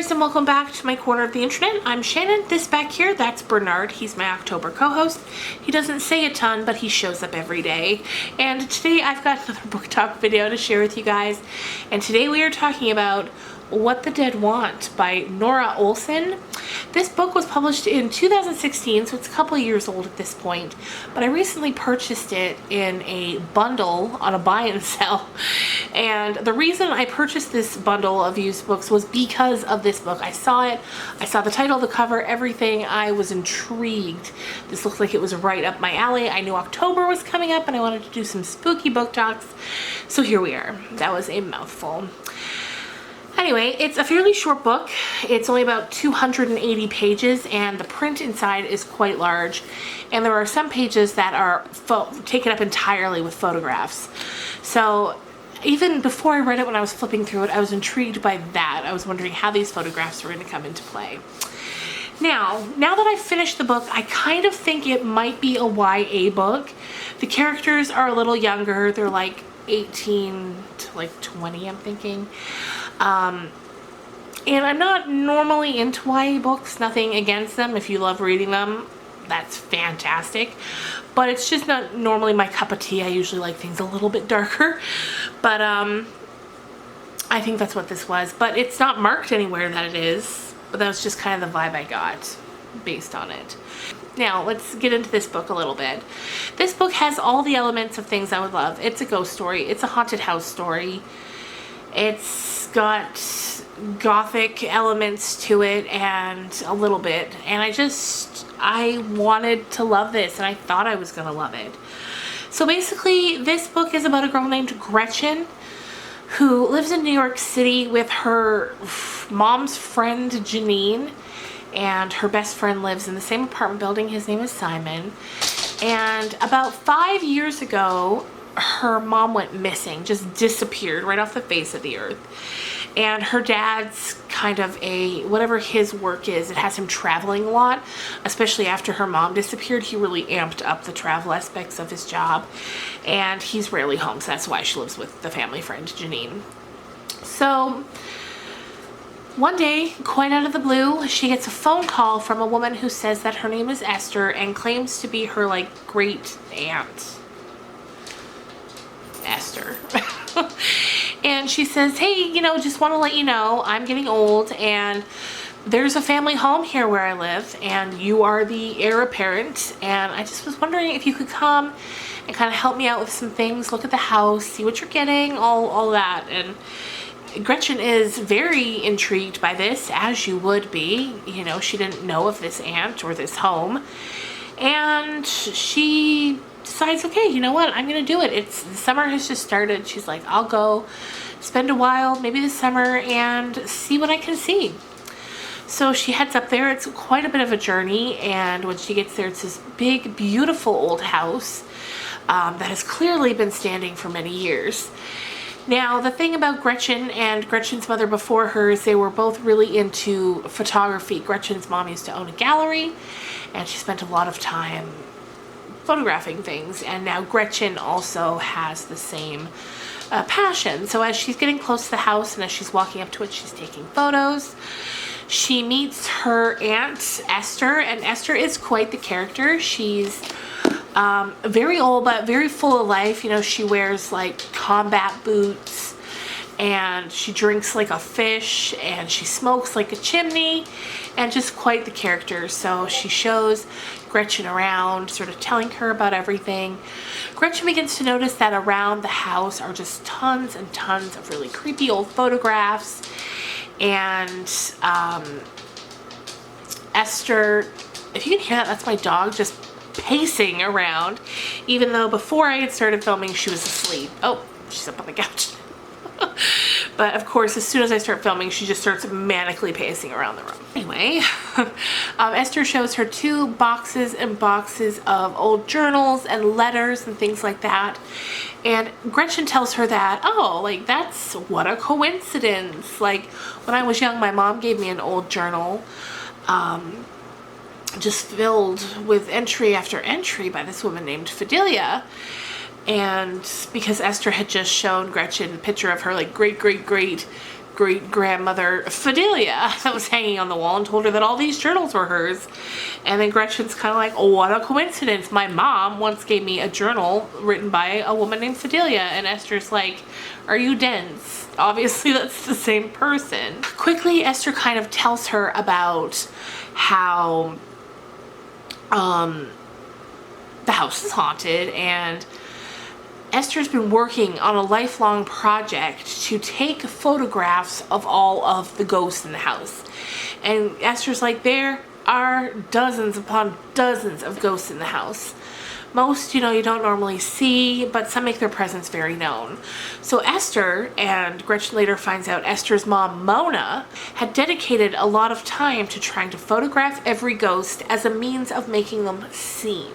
viewers, and welcome back to my corner of the internet. I'm Shannon. This back here, that's Bernard. He's my October co-host. He doesn't say a ton, but he shows up every day. And today I've got another book talk video to share with you guys. And today we are talking about What the Dead Want by Norah Olson. This book was published in 2016, so it's a couple years old at this point, but I recently purchased it in a bundle on a buy and sell. And the reason I purchased this bundle of used books was because of this book. I saw it, I saw the title, the cover, everything. I was intrigued. This looked like it was right up my alley. I knew October was coming up and I wanted to do some spooky book talks, so here we are. That was a mouthful. Anyway, it's a fairly short book. It's only about 280 pages and the print inside is quite large. And there are some pages that are taken up entirely with photographs. So even before I read it, when I was flipping through it, I was intrigued by that. I was wondering how these photographs were going to come into play. Now that I've finished the book, I kind of think it might be a YA book. The characters are a little younger. They're like 18 to like 20, I'm thinking. And I'm not normally into YA books, nothing against them. If you love reading them, that's fantastic. But it's just not normally my cup of tea. I usually like things a little bit darker. But I think that's what this was. But it's not marked anywhere that it is. But that was just kind of the vibe I got based on it. Now, let's get into this book a little bit. This book has all the elements of things I would love. It's a ghost story. It's a haunted house story. It's got gothic elements to it and a little bit. And I wanted to love this and I thought I was going to love it. So basically, this book is about a girl named Gretchen who lives in New York City with her mom's friend Janine. And her best friend lives in the same apartment building. His name is Simon. And about 5 years ago, her mom went missing, just disappeared right off the face of the earth. And her dad's kind of whatever his work is, it has him traveling a lot, especially after her mom disappeared. He really amped up the travel aspects of his job, and he's rarely home, so that's why she lives with the family friend, Janine. So one day, quite out of the blue, she gets a phone call from a woman who says that her name is Esther and claims to be her, like, great aunt. Esther. And she says, hey, just want to let you know I'm getting old and there's a family home here where I live and you are the heir apparent, and I just was wondering if you could come and kind of help me out with some things, look at the house, see what you're getting, all that. And Gretchen is very intrigued by this, as you would be. She didn't know of this aunt or this home. And she decides, okay, you know what, I'm gonna do it. The summer has just started. She's like, I'll go spend a while, maybe this summer, and see what I can see. So she heads up there. It's quite a bit of a journey, and when she gets there, it's this big, beautiful old house that has clearly been standing for many years. Now, the thing about Gretchen and Gretchen's mother before her is they were both really into photography. Gretchen's mom used to own a gallery, and she spent a lot of time photographing things, and now Gretchen also has the same passion. So as she's getting close to the house and as she's walking up to it, she's taking photos. She meets her aunt, Esther, and Esther is quite the character. She's very old, but very full of life. She wears like combat boots and she drinks like a fish and she smokes like a chimney, and just quite the character. So she shows Gretchen around, sort of telling her about everything. Gretchen begins to notice that around the house are just tons and tons of really creepy old photographs. And Esther, if you can hear that, that's my dog just pacing around, even though before I had started filming she was asleep. Oh, she's up on the couch. But of course, as soon as I start filming, she just starts manically pacing around the room. Anyway, Esther shows her 2 boxes and boxes of old journals and letters and things like that. And Gretchen tells her that, oh, like, that's what a coincidence. Like, when I was young, my mom gave me an old journal just filled with entry after entry by this woman named Fidelia. And because Esther had just shown Gretchen a picture of her like great great-grandmother Fidelia that was hanging on the wall and told her that all these journals were hers. And then Gretchen's kind of like, oh, what a coincidence. My mom once gave me a journal written by a woman named Fidelia. And Esther's like, are you dense? Obviously that's the same person. Quickly, Esther kind of tells her about how the house is haunted, and Esther's been working on a lifelong project to take photographs of all of the ghosts in the house. And Esther's like, there are dozens upon dozens of ghosts in the house. Most, you don't normally see, but some make their presence very known. So Esther, and Gretchen later finds out Esther's mom, Mona, had dedicated a lot of time to trying to photograph every ghost as a means of making them seen.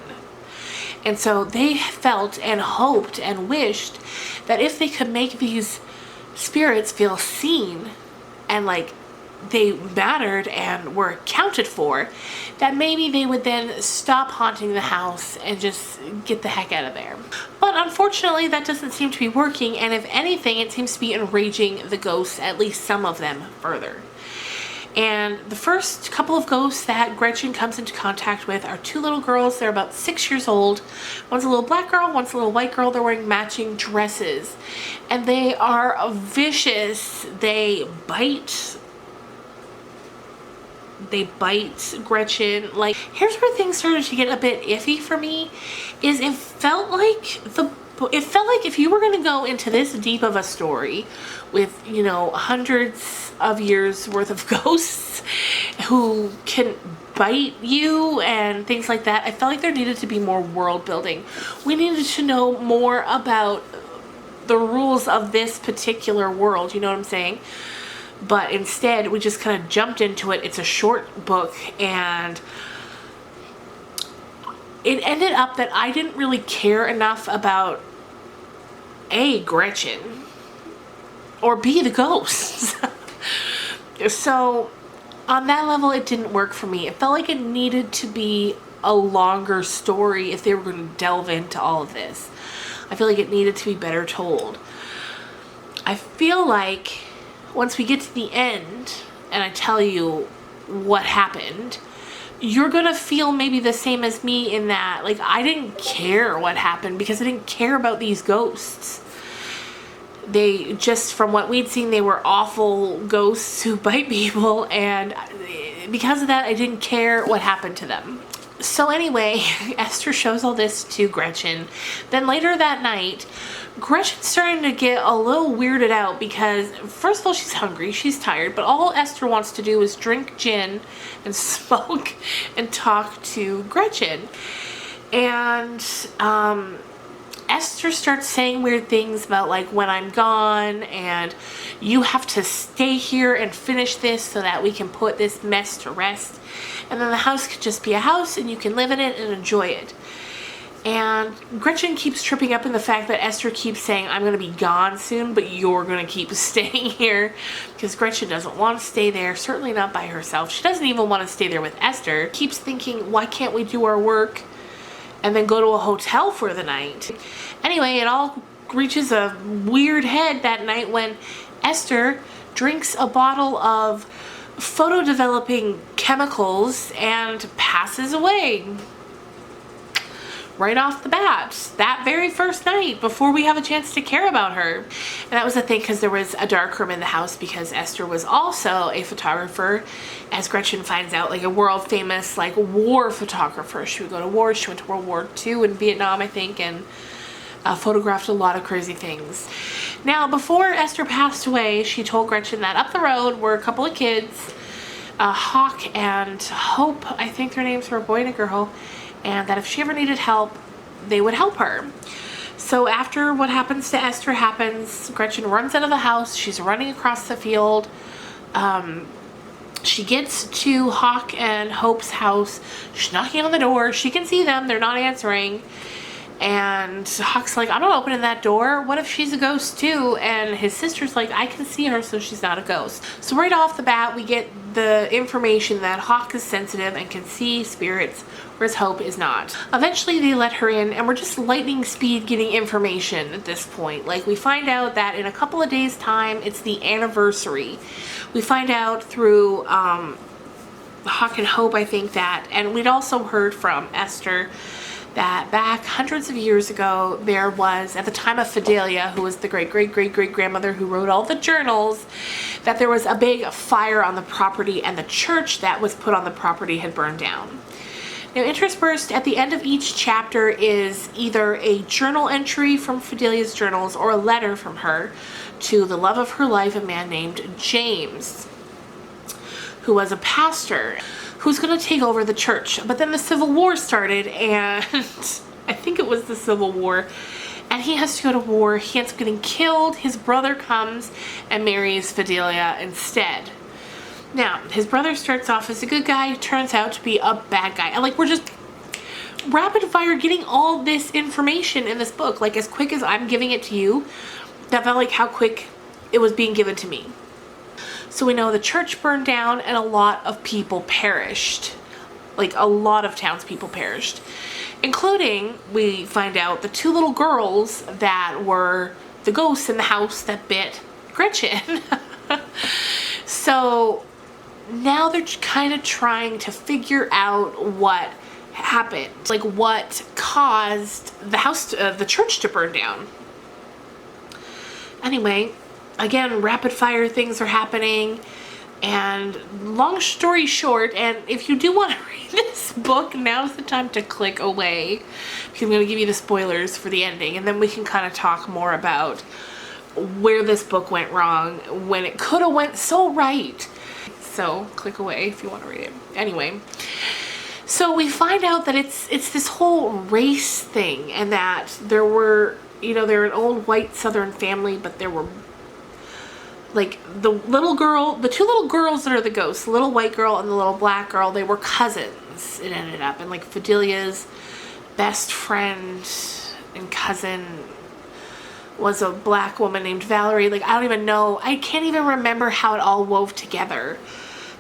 And so they felt and hoped and wished that if they could make these spirits feel seen and like they mattered and were accounted for, that maybe they would then stop haunting the house and just get the heck out of there. But unfortunately, that doesn't seem to be working, and if anything, it seems to be enraging the ghosts, at least some of them, further. And the first couple of ghosts that Gretchen comes into contact with are two little girls. They're about 6 years old. One's a little black girl, one's a little white girl. They're wearing matching dresses. And they are vicious. They bite Gretchen. Like, here's where things started to get a bit iffy for me, is it felt like if you were going to go into this deep of a story with, hundreds of years worth of ghosts who can bite you and things like that, I felt like there needed to be more world building. We needed to know more about the rules of this particular world, you know what I'm saying? But instead, we just kind of jumped into it. It's a short book, and it ended up that I didn't really care enough about A, Gretchen, or B, the ghosts. So on that level, it didn't work for me. It felt like it needed to be a longer story if they were going to delve into all of this. I feel like it needed to be better told. I feel like once we get to the end and I tell you what happened, you're gonna feel maybe the same as me in that, like, I didn't care what happened because I didn't care about these ghosts. They just, from what we'd seen, they were awful ghosts who bite people, and because of that, I didn't care what happened to them. So anyway, Esther shows all this to Gretchen. Then later that night, Gretchen's starting to get a little weirded out because, first of all, she's hungry, she's tired, but all Esther wants to do is drink gin and smoke and talk to Gretchen. And Esther starts saying weird things about, like, when I'm gone and you have to stay here and finish this so that we can put this mess to rest. And then the house could just be a house and you can live in it and enjoy it. And Gretchen keeps tripping up in the fact that Esther keeps saying, I'm going to be gone soon, but you're going to keep staying here. Because Gretchen doesn't want to stay there, certainly not by herself. She doesn't even want to stay there with Esther. Keeps thinking, why can't we do our work and then go to a hotel for the night? Anyway, it all reaches a weird head that night when Esther drinks a bottle of photo developing chemicals and passes away. Right off the bat, that very first night, before we have a chance to care about her. And that was the thing, because there was a dark room in the house, because Esther was also a photographer, as Gretchen finds out, like a world famous, like, war photographer. She would go to war. She went to World War II in Vietnam, I think, and photographed a lot of crazy things. Now, before Esther passed away, she told Gretchen that up the road were a couple of kids, Hawk and Hope, I think their names were a boy and a girl, and that if she ever needed help, they would help her. So after what happens to Esther happens, Gretchen runs out of the house. She's running across the field. She gets to Hawk and Hope's house. She's knocking on the door. She can see them. They're not answering. And Hawk's like, I'm not opening that door. What if she's a ghost too? And his sister's like, I can see her, so she's not a ghost. So right off the bat, we get the information that Hawk is sensitive and can see spirits, whereas Hope is not. Eventually they let her in, and we're just lightning speed getting information at this point. Like, we find out that in a couple of days' time, it's the anniversary. We find out through Hawk and Hope, I think, that, and we'd also heard from Esther that back hundreds of years ago, there was, at the time of Fidelia, who was the great-great-great-great-grandmother who wrote all the journals, that there was a big fire on the property, and the church that was put on the property had burned down. Now, interspersed at the end of each chapter is either a journal entry from Fidelia's journals or a letter from her to the love of her life, a man named James, who was a pastor who's going to take over the church. But then the Civil War started, and I think it was the Civil War, and he has to go to war. He ends up getting killed. His brother comes and marries Fidelia instead. Now, his brother starts off as a good guy, turns out to be a bad guy. And like, we're just rapid fire getting all this information in this book. Like, as quick as I'm giving it to you, that felt like how quick it was being given to me. So we know the church burned down and a lot of people perished. Like, a lot of townspeople perished. Including, we find out, the two little girls that were the ghosts in the house that bit Gretchen. So now they're kind of trying to figure out what happened. Like, what caused the church to burn down. Anyway, again, rapid fire things are happening, and long story short, and if you do want to read this book, now's the time to click away, because I'm going to give you the spoilers for the ending, and then we can kind of talk more about where this book went wrong when it could have went so right. So click away if you want to read it. Anyway, so we find out that it's this whole race thing, and that there were, they're an old white Southern family, but there were, like, the two little girls that are the ghosts, the little white girl and the little black girl, they were cousins, it ended up. And like, Fidelia's best friend and cousin was a black woman named Valerie. Like, I don't even know, I can't even remember how it all wove together,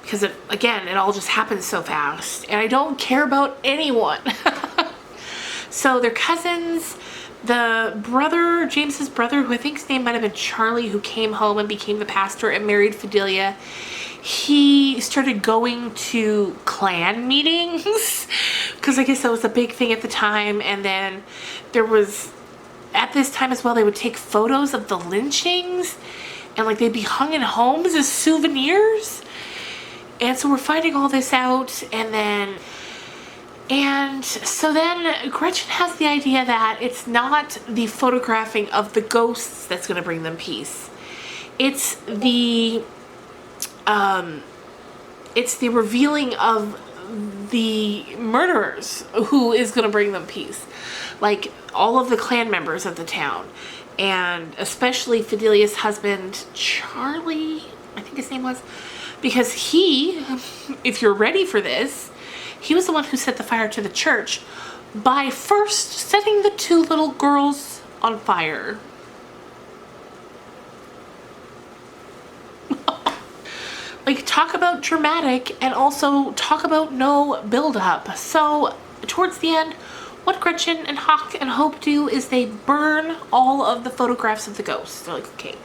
because it all just happened so fast, and I don't care about anyone. So they're cousins. The brother, James's brother, who I think his name might have been Charlie, who came home and became the pastor and married Fidelia, he started going to clan meetings, because I guess that was a big thing at the time. And then there was, at this time as well, they would take photos of the lynchings, and like, they'd be hung in homes as souvenirs. And so we're finding all this out, and so then Gretchen has the idea that it's not the photographing of the ghosts that's going to bring them peace. It's the revealing of the murderers who is going to bring them peace. Like, all of the clan members of the town, and especially Fidelia's husband, Charlie, I think his name was, because he, if you're ready for this, he was the one who set the fire to the church by first setting the two little girls on fire. Like, talk about dramatic, and also talk about no build-up. So towards the end, what Gretchen and Hawk and Hope do is they burn all of the photographs of the ghosts. They're like, okay,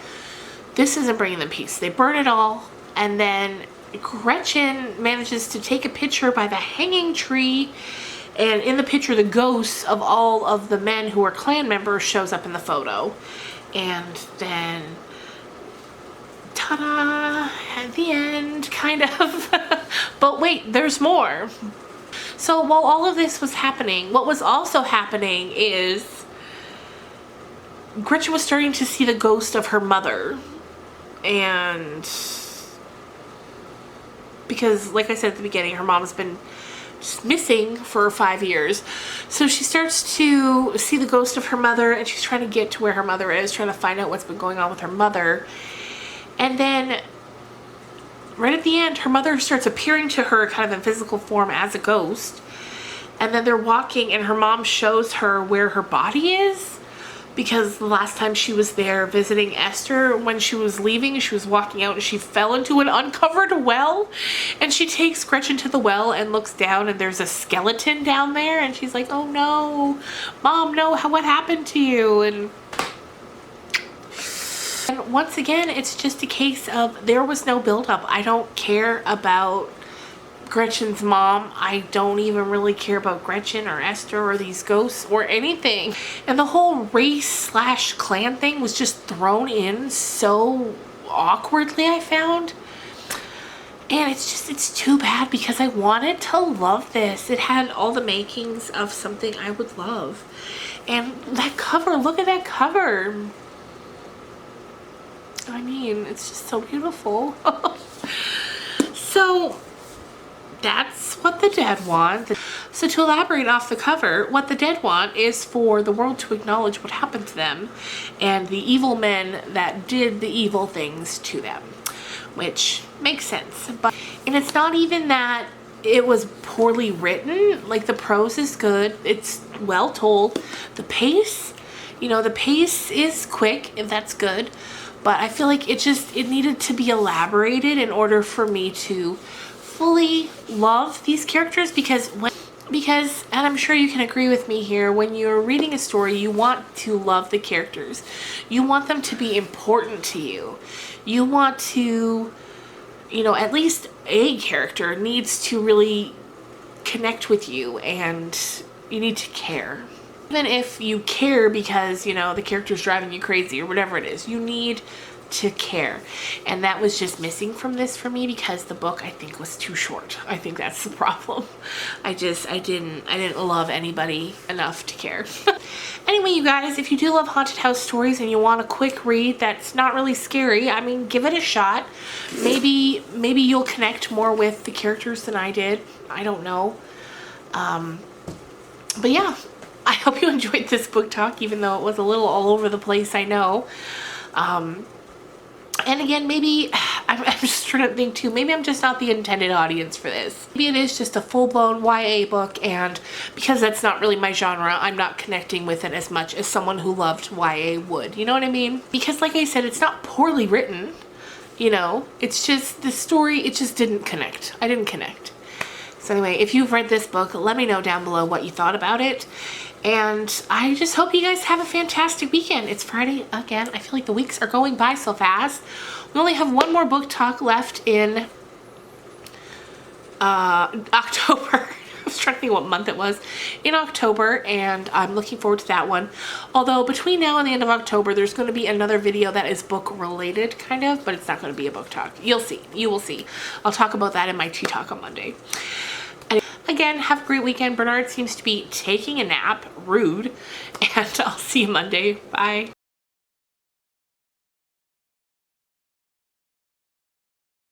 this isn't bringing them peace. They burn it all, and then Gretchen manages to take a picture by the hanging tree, and in the picture, the ghosts of all of the men who are clan members shows up in the photo. And then, ta-da, at the end, kind of. But wait, there's more. So while all of this was happening, what was also happening is Gretchen was starting to see the ghost of her mother. And because, like I said at the beginning, her mom's been just missing for 5 years. So she starts to see the ghost of her mother, and she's trying to get to where her mother is, trying to find out what's been going on with her mother. And then right at the end, her mother starts appearing to her kind of in physical form as a ghost. And then they're walking and her mom shows her where her body is, because the last time she was there visiting Esther, when she was leaving, she was walking out and she fell into an uncovered well. And she takes Gretchen to the well and looks down and there's a skeleton down there. And she's like, oh no, Mom, no, what happened to you? And once again, it's just a case of there was no buildup. I don't care about Gretchen's mom. I don't even really care about Gretchen or Esther or these ghosts or anything. And the whole race/clan thing was just thrown in so awkwardly, I found. And it's too bad because I wanted to love this. It had all the makings of something I would love. And that cover, look at that cover. I mean, it's just so beautiful. So that's what the dead want. So to elaborate off the cover, what the dead want is for the world to acknowledge what happened to them and the evil men that did the evil things to them, which makes sense. And it's not even that it was poorly written. Like, the prose is good, it's well told. The pace, the pace is quick, if that's good. But I feel like it needed to be elaborated in order for me to fully love these characters, because and I'm sure you can agree with me here, when you're reading a story, you want to love the characters. You want them to be important to you. You want to, at least a character needs to really connect with you and you need to care. Even if you care because, the character's driving you crazy or whatever it is, you need to care. And that was just missing from this for me because the book, I think, was too short. I think that's the problem. I didn't love anybody enough to care. Anyway, you guys, if you do love haunted house stories and you want a quick read that's not really scary, I mean, give it a shot. Maybe you'll connect more with the characters than I did. I don't know. But yeah, I hope you enjoyed this book talk, even though it was a little all over the place, I know. And again, maybe, I'm just trying to think too, maybe I'm just not the intended audience for this. Maybe it is just a full-blown YA book, and because that's not really my genre, I'm not connecting with it as much as someone who loved YA would. You know what I mean? Because like I said, it's not poorly written, it's just the story, it just didn't connect. I didn't connect. So anyway, if you've read this book, let me know down below what you thought about it. And I just hope you guys have a fantastic weekend. It's Friday again. I feel like the weeks are going by so fast. We only have one more book talk left in October. I was trying to think what month it was. In October, and I'm looking forward to that one. Although between now and the end of October, there's going to be another video that is book related, kind of, but it's not going to be a book talk. You'll see. You will see. I'll talk about that in my tea talk on Monday. Again, have a great weekend. Bernard seems to be taking a nap. Rude. And I'll see you Monday. Bye.